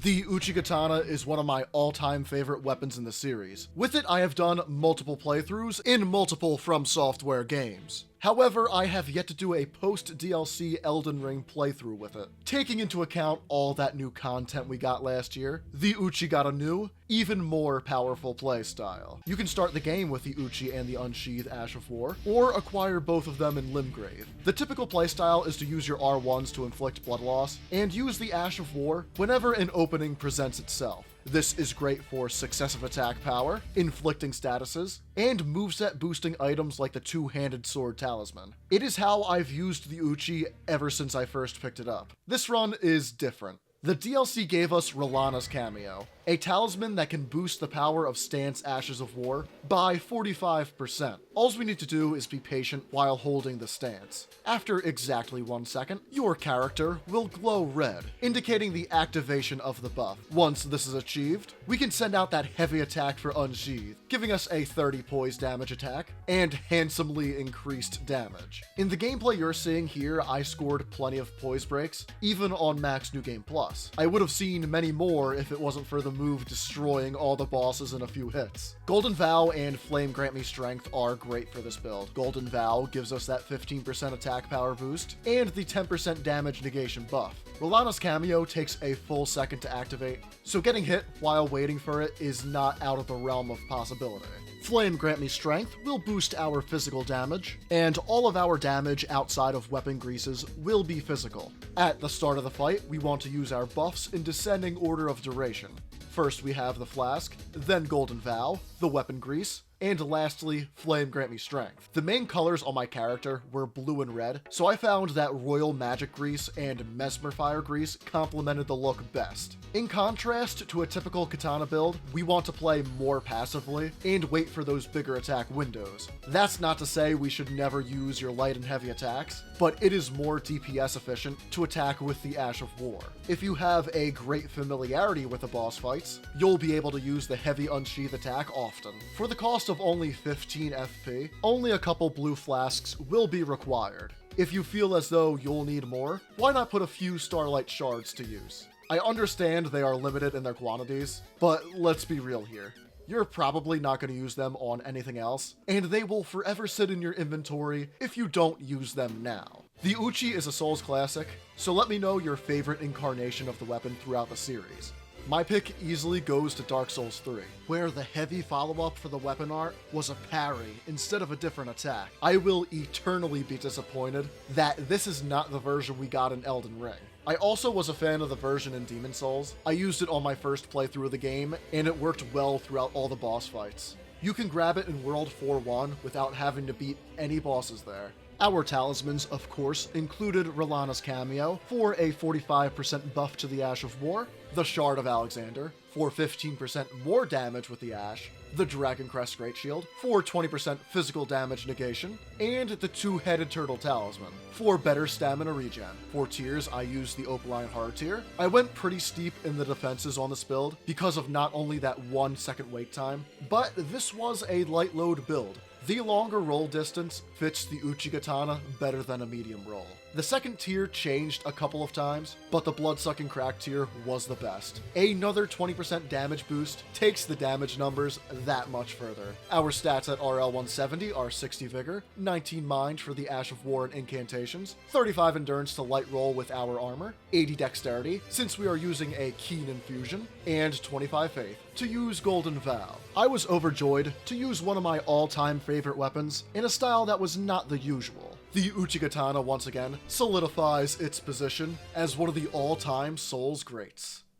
The Uchi Katana is one of my all-time favorite weapons in the series. With it, I have done multiple playthroughs in multiple From Software games. However, I have yet to do a post-DLC Elden Ring playthrough with it. Taking into account all that new content we got last year, the Uchi got a new, even more powerful playstyle. You can start the game with the Uchi and the Unsheathed Ash of War, or acquire both of them in Limgrave. The typical playstyle is to use your R1s to inflict blood loss, and use the Ash of War whenever an opening presents itself. This is great for successive attack power, inflicting statuses, and moveset boosting items like the two-handed sword talisman. It is how I've used the Uchi ever since I first picked it up. This run is different. The DLC gave us Rolana's cameo, a talisman that can boost the power of Stance Ashes of War by 45%. All we need to do is be patient while holding the stance. After exactly 1 second, your character will glow red, indicating the activation of the buff. Once this is achieved, we can send out that heavy attack for Unsheathed, giving us a 30 poise damage attack, and handsomely increased damage. In the gameplay you're seeing here, I scored plenty of poise breaks, even on Max New Game Plus. I would have seen many more if it wasn't for the move destroying all the bosses in a few hits. Golden Vow and Flame Grant Me Strength are great for this build. Golden Vow gives us that 15% attack power boost, and the 10% damage negation buff. Rolana's cameo takes a full second to activate, so getting hit while waiting for it is not out of the realm of possibility. Flame Grant Me Strength will boost our physical damage, and all of our damage outside of weapon greases will be physical. At the start of the fight, we want to use our buffs in descending order of duration. First we have the Flask, then Golden Vow, the Weapon Grease, and lastly, Flame Grant Me Strength. The main colors on my character were blue and red, so I found that Royal Magic Grease and Mesmer Fire Grease complemented the look best. In contrast to a typical katana build, we want to play more passively and wait for those bigger attack windows. That's not to say we should never use your light and heavy attacks, but it is more DPS efficient to attack with the Ash of War. If you have a great familiarity with the boss fights, you'll be able to use the heavy Unsheathed attack often. For the cost of only 15 FP, only a couple blue flasks will be required. If you feel as though you'll need more, why not put a few Starlight Shards to use? I understand they are limited in their quantities, but let's be real here. You're probably not going to use them on anything else, and they will forever sit in your inventory if you don't use them now. The Uchi is a Souls classic, so let me know your favorite incarnation of the weapon throughout the series. My pick easily goes to Dark Souls 3, where the heavy follow-up for the weapon art was a parry instead of a different attack. I will eternally be disappointed that this is not the version we got in Elden Ring. I also was a fan of the version in Demon Souls. I used it on my first playthrough of the game, and it worked well throughout all the boss fights. You can grab it in World 4-1 without having to beat any bosses there. Our talismans, of course, included Rolana's cameo for a 45% buff to the Ash of War, the Shard of Alexander for 15% more damage with the Ash, the Dragon Crest Great Shield for 20% physical damage negation, and the Two-Headed Turtle Talisman for better stamina regen. For tiers, I used the Opaline Hard tier. I went pretty steep in the defenses on this build because of not only that 1 second wait time, but this was a light load build. The longer roll distance fits the Uchi Katana better than a medium roll. The second tier changed a couple of times, but the Bloodsucking Crack tier was the best. Another 20% damage boost takes the damage numbers that much further. Our stats at RL 170 are 60 Vigor, 19 Mind for the Ash of War and Incantations, 35 Endurance to light roll with our armor, 80 Dexterity since we are using a Keen Infusion, and 25 Faith to use Golden Vow. I was overjoyed to use one of my all-time favorite weapons in a style that was not the usual. The Uchi Katana once again solidifies its position as one of the all-time Souls greats.